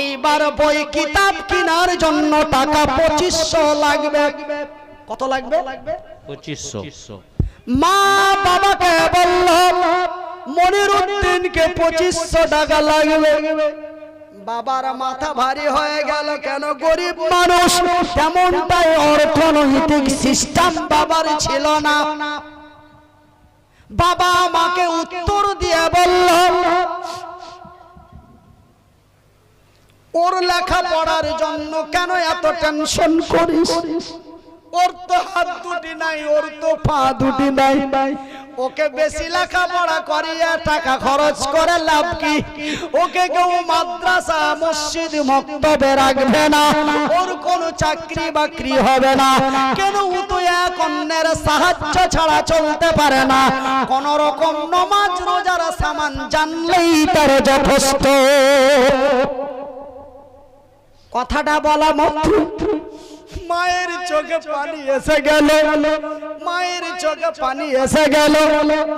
এইবার বই কিতাব কেনার জন্য টাকা 2500 লাগবে। কত লাগবে? 2500। মা বাবাকে বলল মনিরউদ্দিনকে 2500 টাকা লাগবে। বাবার মাথা ভারী হয়ে গেল, কেন গরিব মানুষ, তেমনটাই অর্থনৈতিক সিস্টেম বাবার ছিল না। বাবা মাকে উত্তর দিয়ে বলল ওর লেখাপড়ার জন্য কেন এত টেনশন করিস? ওর তো হাত দুটি নাই, ওর তো পা দুটি নাই, ওকে বেশি লেখাপড়া করিয়ে টাকা খরচ করে লাভ কি? ওকে কেউ মাদ্রাসা মসজিদ মক্তবে রাখবে না, ওর কোনো চাকরি বাকরি হবে না। কেন? ও তো এক অন্যের সাহায্য ছাড়া চলতে পারে না। কোন রকম নামাজ রোজার সামান জানলেই তার যথেষ্ট। কথাটা বলা মাত্র মায়ের চোখে পানি এসে গেল, মায়ের চোখে পানি এসে গেল।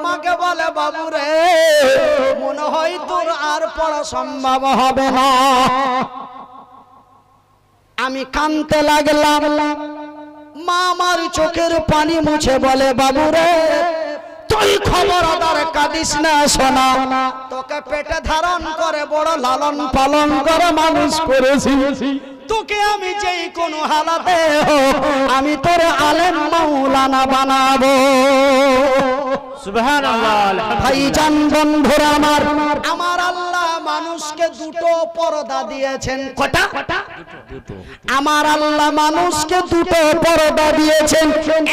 মাকে বলে বাবু রে, মনে হয় তোর আর পড়া সম্ভব হবে না। আমি কাঁদতে লাগলাম। মা আমার চোখের পানি মুছে বলে বাবু রে, তুই খবরদার কাঁদিস না সোনা, তোকে পেটে ধারণ করে বড় লালন পালন করে মানুষ করেছি। তোকে আমি যেই কোনো হালাতে হোক আমি তোর আলেম মাওলানা বানাবো। সুবহানাল্লাহ। ভাইজান বন্ধুরা আমার, আমার আল্লাহ মানুষকে দুটো পর্দা দিয়েছেন। কটা? দুটো। আমার আল্লাহ মানুষকে দুটো পর্দা দিয়েছেন।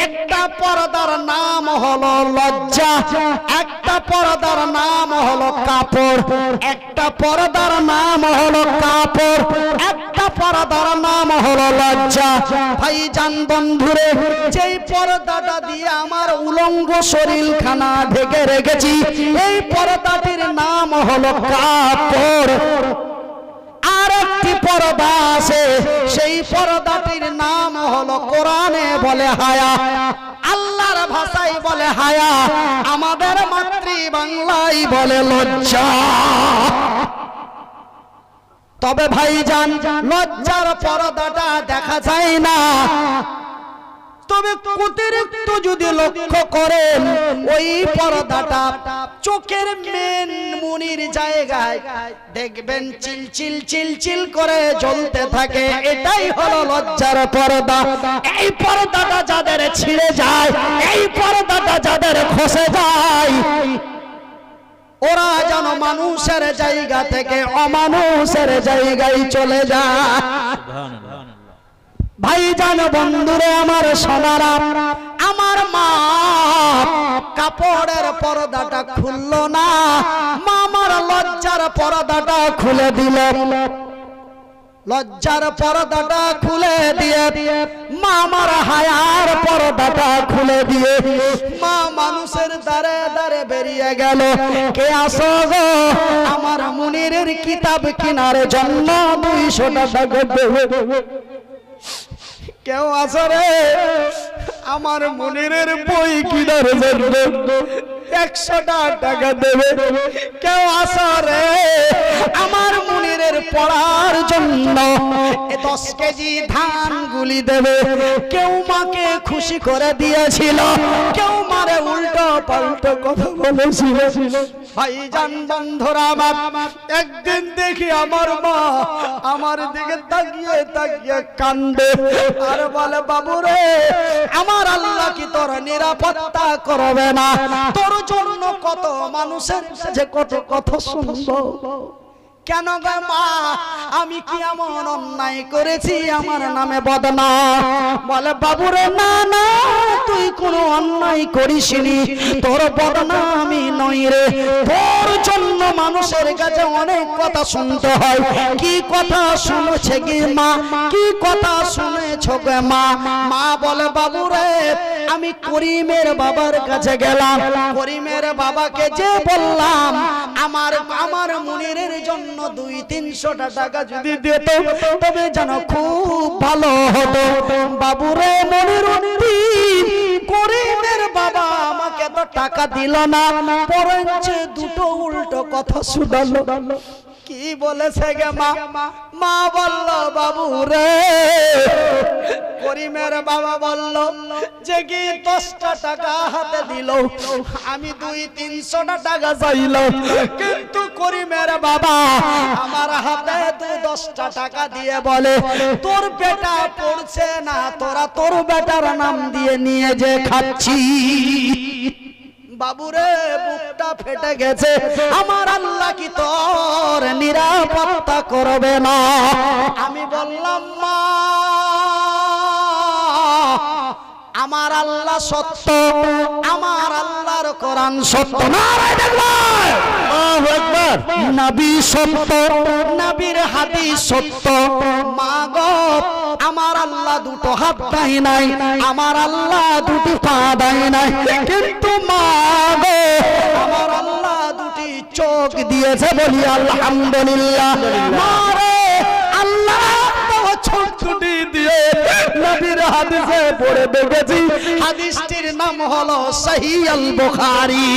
একটা পর্দার নাম হলো লজ্জা, একটা পর্দার নাম হলো কাপড়। একটা পর্দার নাম হলো কাপড়, একটা পর্দার নাম হলো লজ্জা। ভাইজান বন্ধুরে, যেই পর্দাটা দিয়ে আমার উলঙ্গ শরীরখানা ঢেকে রেখেছি, এই পর্দাটির নাম হলো কাপড়। আর একটি পর্দা আছে, সেই পর্দাটির নাম হলো কোরআনে বলে হায়া, আল্লাহর ভাষায় বলে হায়া, আমাদের মাতৃবাংলায় বলে লজ্জা। তবে ভাইজান, লজ্জার পর্দাটা দেখা যায় না। তবে অতিরিক্ত যদি লক্ষ্য করেন, ওই পর্দাটা চোখের মেন মুনির জায়গায় দেখবেন চিলচিল চিলচিল করে জ্বলতে থাকে। এটাই হলো লজ্জার পর্দা। এই পর্দাটা যাদের ছিঁড়ে যায়, এই পর্দাটা যাদের খসে যায়, ওরা যেন মানুষের জায়গা থেকে অমানুষের জায়গায় চলে যায়। ভাইজান বন্ধুরে আমার সোনারা, আমার মা কাপড়ের পর্দাটা খুললো না, মা আমার লজ্জার পর্দাটা খুলে দিল। লজ্জার পর্দাটা খুলে দিয়ে মা আমার হায়ার পর্দাটা খুলে দিয়ে মা মানুষের দ্বারে দ্বারে বেরিয়ে গেল। কে আসো গো আমার মুনিরের কিতাব কেনার জন্য 200 টাকা দেবে? কেউ আসো রে আমার মুনিরের বই কেনার জন্য 100 টাকা দেবে? কেউ আসো রে আমার মুনিরের পড়ার জন্য 10 কেজি ধান গুলি দেবে? কেউ মাকে খুশি করে দিয়েছিল, কেউ মারে উল্টো পাল্টো কথা বলেছিল। ভাইজান বন্ধুরা আমার, একদিন দেখি আমার মা আমার দিকে তাকিয়ে তাকিয়ে কান্দে আর বলে বাবু রে, আমার আল্লাহ কি তোর নিরাপত্তা করবে না? তোর জন্য কত মানুষের যে কত কথা শুনবো। কেন গো মা, আমি কি এমন অন্যায় করেছি আমার নামে বদনাম? বলে বাবু রে, না না, তুই কোনো অন্যায় করিসনি, তোর বদনামই নই রে। তোর জন্য মানুষের কাছে অনেক কথা শুনতে হয়। কি কথা শুনেছে কি মা? কি কথা শুনেছ গে মা? মা বলে বাবু রে, আমি করিমের বাবার কাছে গেলাম, করিমের বাবাকে যে বললাম আমার মুনিরের জন্য 200-300 টাকা যদি দিত তবে যেন খুব ভালো হতো। বাবুরে মনিরউদ্দিন, করিমের বাবা আমাকে তো টাকা দিল না, বরঞ্চ দুটো উল্টো কথা শুনালো। কি বলেছে গে মা? মা বলল বাবু রে, করিমের বাবা বলল যে কি 10টা টাকা হাতে দিল, আমি 200-300 টাকা চাইল, কিন্তু করিমের বাবা আমার হাতে 10টা টাকা দিয়ে বলে তোর বেটা পড়ছে না, তোরা তোর বেটার নাম দিয়ে নিয়ে যে খাচ্ছি। বাবুরে বুকটা ফেটে গেছে, আমার আল্লাহ কি তোর নিরাপত্তা করবে না? আমি বললাম মা, আমার আল্লাহ সত্য, আমার আল্লাহর কোরআন সত্য, নারায়ে তাকবীর, আল্লাহু আকবার, নবী সত্য, নবীর হাদিস সত্য। মা গো, আমার আল্লাহ দুটো হাত দেয় নাই, আমার আল্লাহ দুটি পা দেয় নাই, কিন্তু মা গো আমার আল্লাহ দুটি চোখ দিয়েছে, বলি আলহামদুলিল্লাহ। মা রে, আল্লাহ ছুটি দিয়ে নবীর হাদিসে পড়ে দেখেছি, হাদিসটির নাম হলো সহিহ আল বুখারী।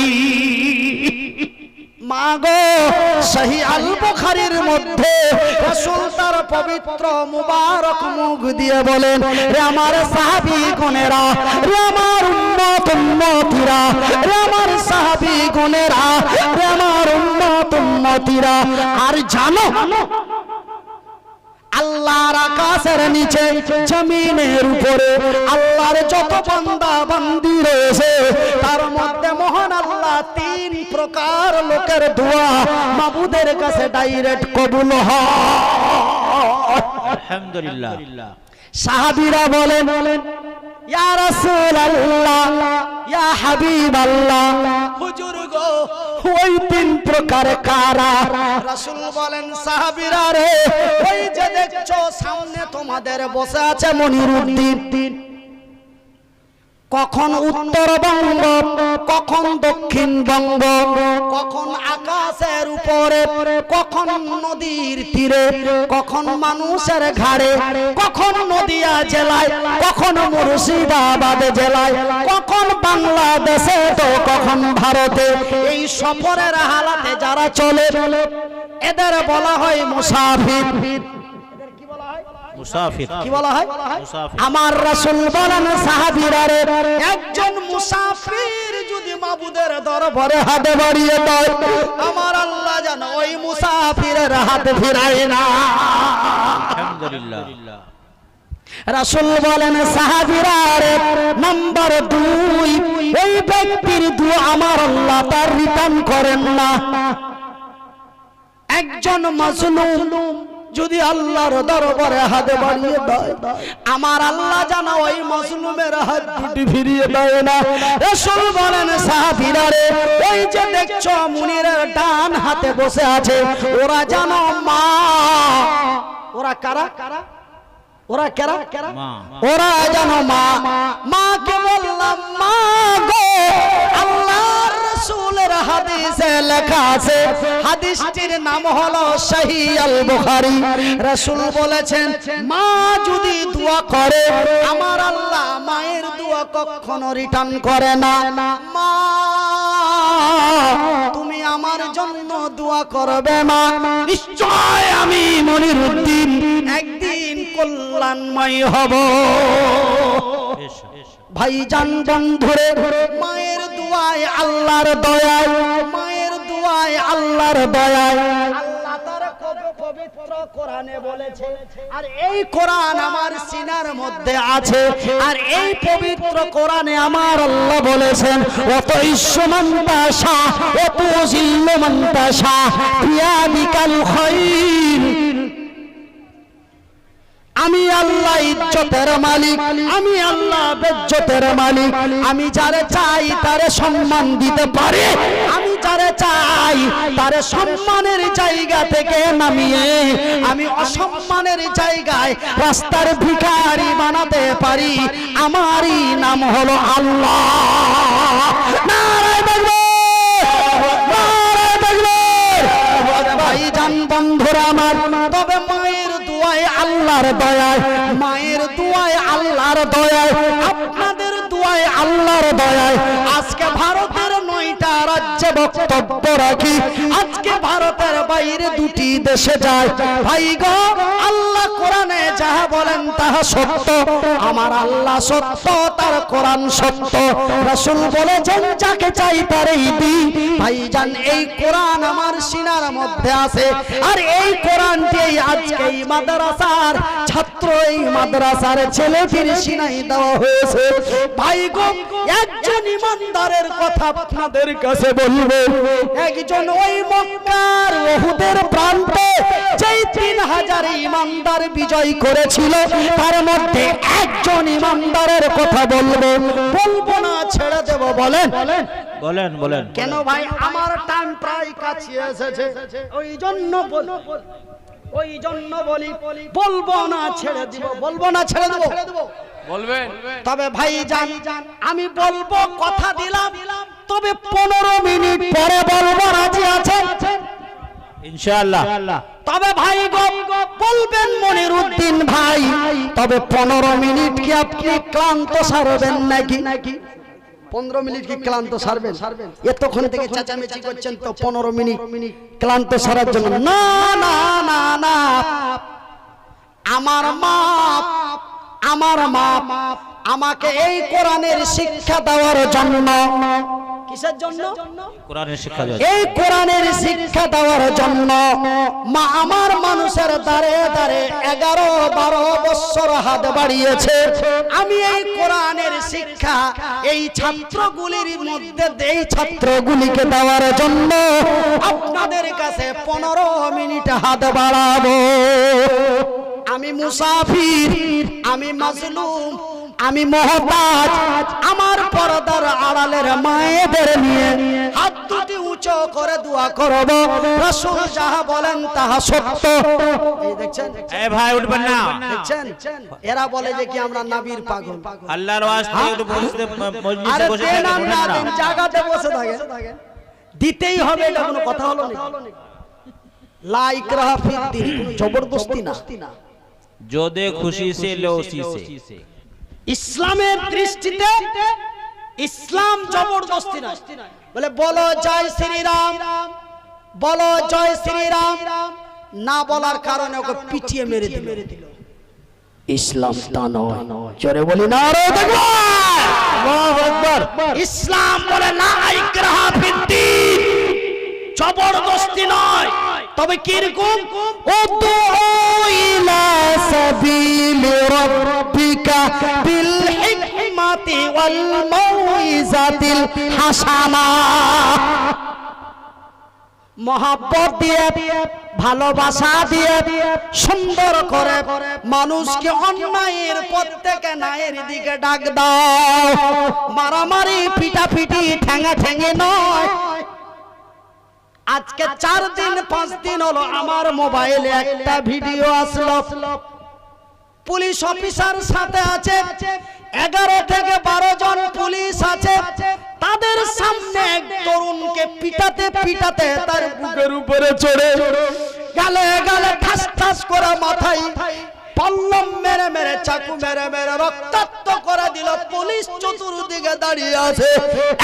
মা গো, সহিহ আল বুখারীর মধ্যে রাসূল তার পবিত্র মুবারক মুখ দিয়ে বলেন, রে আমার সাহাবী গণেরা, রে আমার উম্মত উম্মতিরা, রে আমার সাহাবী গণেরা, রে আমার উম্মত উম্মতিরা, আর জানো আল্লাহর আকাশের নিচে জমিনের উপরে আল্লাহর যত বান্দা বান্দি রয়েছে, তার মধ্যে মহান আল্লাহ 3 প্রকার লোকের দোয়া মাবুদের কাছে ডাইরেক্ট কবুল হয়। আলহামদুলিল্লাহ। সাহাবীরা বলেন ইয়া রাসূলুল্লাহ, ইয়া হাবিবাল্লাহ, হুজুর গো ওই 3 প্রকার কারা? রাসূল বলেন সাহাবীরা রে, ওই যে দেখছো সামনে তোমাদের বসে আছে মনিরুদ্দিন, কখন উত্তরবঙ্গ, কখন দক্ষিণবঙ্গ, কখন আকাশের উপরে, কখন নদীর তীরে, কখন মানুষের ঘাড়ে, কখন নদিয়া জেলায়, কখন মুর্শিদাবাদ জেলায়, কখন বাংলাদেশে, তো কখন ভারতে। এই সফরের হালাতে যারা চলে এদের বলা হয় মুসাফির। মুসাফির কি বলা হয়? মুসাফির। আমার রাসূল বলেন সাহাবীরা রে, একজন মুসাফির যদি মাবুদের দরবারে হাত বাড়িয়ে দেয়, আমার আল্লাহ যেন ওই মুসাফিরের হাত ফিরায় না। আলহামদুলিল্লাহ। রাসূল বলেন সাহাবীরা রে, নাম্বার 2, ওই ব্যক্তির দোয়া আমার আল্লাহ তার রিটার্ন করেন না। একজন মাজলুম যদি আল্লাহর দরবারে হাত বাড়িয়ে দেয়, আমার আল্লাহ জানা ওই মাজলুমের হাত দুটি ফিরিয়ে দেয় না। রাসূল বলেন সাহাবীরা রে, ওই যে দেখছো মুনিরের ডান হাতে বসে আছে, ওরা জানো মা, ওরা কারা? ওরা কারা? মা। ওরা জানো মা। মাকে বললাম মা গো, আল্লাহর রাসূলের হাদিসে লেখা আছে, হাদিসটির নাম হলো সহিহ আল বুখারী। রাসূল বলেছেন মা যদি দোয়া করে, আমার আল্লাহ মায়ের দোয়া কখনো রিটার্ন করে না। মা তুমি আমার জন্য দোয়া করবে মা, নিশ্চয় আমি মনিরুদ্দিন একদিন কল্যাণময় হব। ভাইজান বন্ধুরে, মায়ের দোয়ায় আল্লাহর দয়ায়, মায়ের দোয়ায় আল্লাহর দয়ায় আল্লাহ তার পবিত্র কোরআনে বলেছে, আর এই কোরআন আমার সিনার মধ্যে আছে, আর এই পবিত্র কোরআনে আমার আল্লাহ বলেছেন অত ইসমান্তাশা অত জিল্লমান্তাশা বিয়াদিকাল খায়র। আমি আল্লাহ ইজ্জতের মালিক, আমি আল্লাহ বেজ্জতের মালিক, আমি যারে চাই তারে সম্মান দিতে পারি, আমি যারে চাই তারে সম্মানের জায়গা থেকে নামিয়ে আমি অসম্মানের জায়গায় রাস্তার ভিখারি বানাতে পারি। আমারই নাম হলো আল্লাহ। নারায়ে তাকবীর, নারায়ে তাকবীর। ভাইজান বন্ধুরা আমার, তবে মায়ের দোয়ায় আল্লাহর দয়ায়, মায়ের দোয়ায় আল্লাহর দয়ায়, আপনাদের দোয়ায় আল্লাহর দয়ায় আজকে ভারতের 9টা রাজ্যে বক্তব্য রাখি, আজকে ভারতের বাইরে দুটি দেশে যায়। ভাই গো, আল্লাহ কোরআনে যাহা বলেন তাহা সত্য, আমার আল্লাহ সত্য, তার কোরআন সত্য। রাসূল বলেছেন যাকে চাই তারই দিই। ভাইজান, এই কোরআন আমার সিনার মধ্যে আছে, আর এই কোরআনটি আজকে এই মাদ্রাসার ছাত্র, এই মাদ্রাসার ছেলেদের সিনাই দেওয়া হয়েছে। ভাই গো, একজন ইমানদারের কথা আপনাদের কাছে বলবো। একজন ওই মক্কার উহুদের প্রান্তে যেই 3000 ইমানদার বিজয় করেছিল, তার মধ্যে একজন ইমানদারের কথা বলবো। বলবো না, ছেড়ে দেব? বলেন বলেন বলেন। কেন ভাই? আমার টাইম প্রায় কাছে এসেছে, ওই জন্য বলি, বলবো না ছেড়ে দিব, বলবো না ছেড়ে দেব, বলবেন। তবে ভাই জান, আমি বলবো, কথা দিলাম, তবে 15 মিনিট পরে বলবো, রাজি আছেন? ইনশাআল্লাহ। তবে ভাই গো, বলবেন মনিরউদ্দিন ভাই, তবে 15 মিনিট কি আপনি ক্লান্ত সারবেন নাকি? 15 মিনিট কি ক্লান্ত সারবেন? এতক্ষণ থেকে চেঁচামেচি করছেন তো 15 মিনিট ক্লান্ত সারার জন্য? না না না না, আমার মা আমাকে এই কোরআনের শিক্ষা দেওয়ার জন্য। কিসের জন্য? কোরআনের শিক্ষা দেওয়া। এই কোরআনের শিক্ষা দেওয়ার জন্য মা আমার মানুষের দ্বারে দ্বারে 11-12 বছর হাত বাড়িয়েছে। আমি এই কোরআনের শিক্ষা এই ছাত্রগুলির মধ্যে, এই ছাত্রগুলিকে দেওয়ার জন্য আপনাদের কাছে 15 মিনিট হাত বাড়াবো। আমি মুসাফির, আমি মাজলুম, আমি মহতাজ, আমার পর্দার আড়ালের মায়েদের নিয়ে হাত দুটি উঁচু করে দোয়া করব। রাসূল যাহা বলেন তাহা সত্য। এই দেখছেন, এই ভাই উঠবেন না। দেখছেন, এরা বলে যে কি আমরা নবীর পাগল। আল্লাহর ওয়াস্তে একটু মসজিদে আরে বসে দেন, থাকেন আমরা না। দেন, জায়গাতে বসে থাকেন, দিতেই হবে, এটা কোনো কথা হলো না। লা ইকরাহা ফিদ্দিন, কোনো জবরদস্তি না। जो दे खुशी से लो उसी से। ইসলামের দৃষ্টিতে ইসলাম জবরদস্তি নয়। বলে বলো জয় শ্রীরাম, বলো জয় শ্রীরাম, না বলার কারণে ওকে পিটিয়ে মেরে দিল। ইসলাম তা নয়। জোরে বলি নারে তাকবীর, আল্লাহু আকবার। ইসলাম বলে লা ইকরাহা ফিদ্দিন, জবরদস্তি নয়। তবে কিরকম? উদউ ইলা সাবিলি রাব্বিকা বিল হিকমাতি ওয়াল মাউইজাতিল হাসানা। মহব্বত দিয়ে, ভালোবাসা দিয়ে, সুন্দর করে মানুষকে অন্যায়ের পথ থেকে ন্যায়ের দিকে ডাক দাও। মারামারি, পিটাপিটি, ঠ্যাঙা ঠ্যাঙে নয়। আজকে 4 দিন 5 দিন হলো আমার মোবাইলে একটা ভিডিও আসলো। পুলিশ অফিসার সাথে আছে, 11 থেকে 12 জন পুলিশ আছে। তাদের সামনে এক তরুণকে পিটাতে পিটাতে তার বুকের উপরে চড়ে গালে গালে ঠাস ঠাস করে মাথায় পল্লম মেরে মেরে, চাকু মেরে মেরে রক্তাক্ত করে দিল। পুলিশ চতুর্দিকে দাঁড়িয়ে আছে,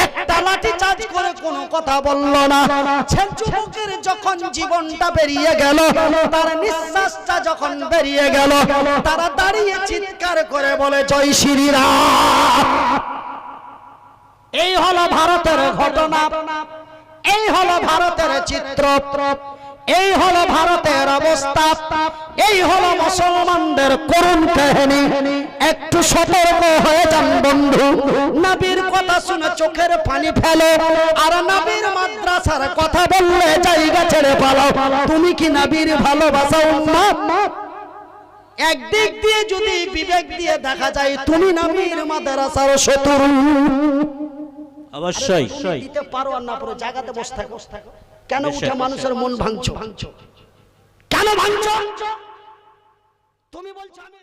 একটা লাঠি চার্জ করে কোনো কথা বলল না। ছেলে যুবকের যখন জীবনটা বেরিয়ে গেল, তার নিঃশ্বাসটা যখন বেরিয়ে গেল, তারা দাঁড়িয়ে চিৎকার করে বলে জয় শ্রীরাম। এই হলো ভারতের ঘটনা, এই হলো ভারতের চিত্র, এই হলো ভারতের অবস্থা, এই হলো মুসলমানদের করুণ কাহিনী। একটু সতর্ক হয়ে যান বন্ধু। নবীর কথা শুনে চোখের পানি ফেলো, আর নবীর মাদ্রাসার কথা বললে জায়গা ছেড়ে পালাও। তুমি কি নবীর ভালোবাসা উম্মত? একদিক দিয়ে যদি বিবেক দিয়ে দেখা যায়, তুমি নবীর মাদ্রাসার শত্রু। অবশ্যই দিতে পারো আর না পারো, জায়গাতে বসে থাকো। কেন উঠে মানুষের মন ভাঙছো? কেন ভাঙছো? তুমি বলছো আমি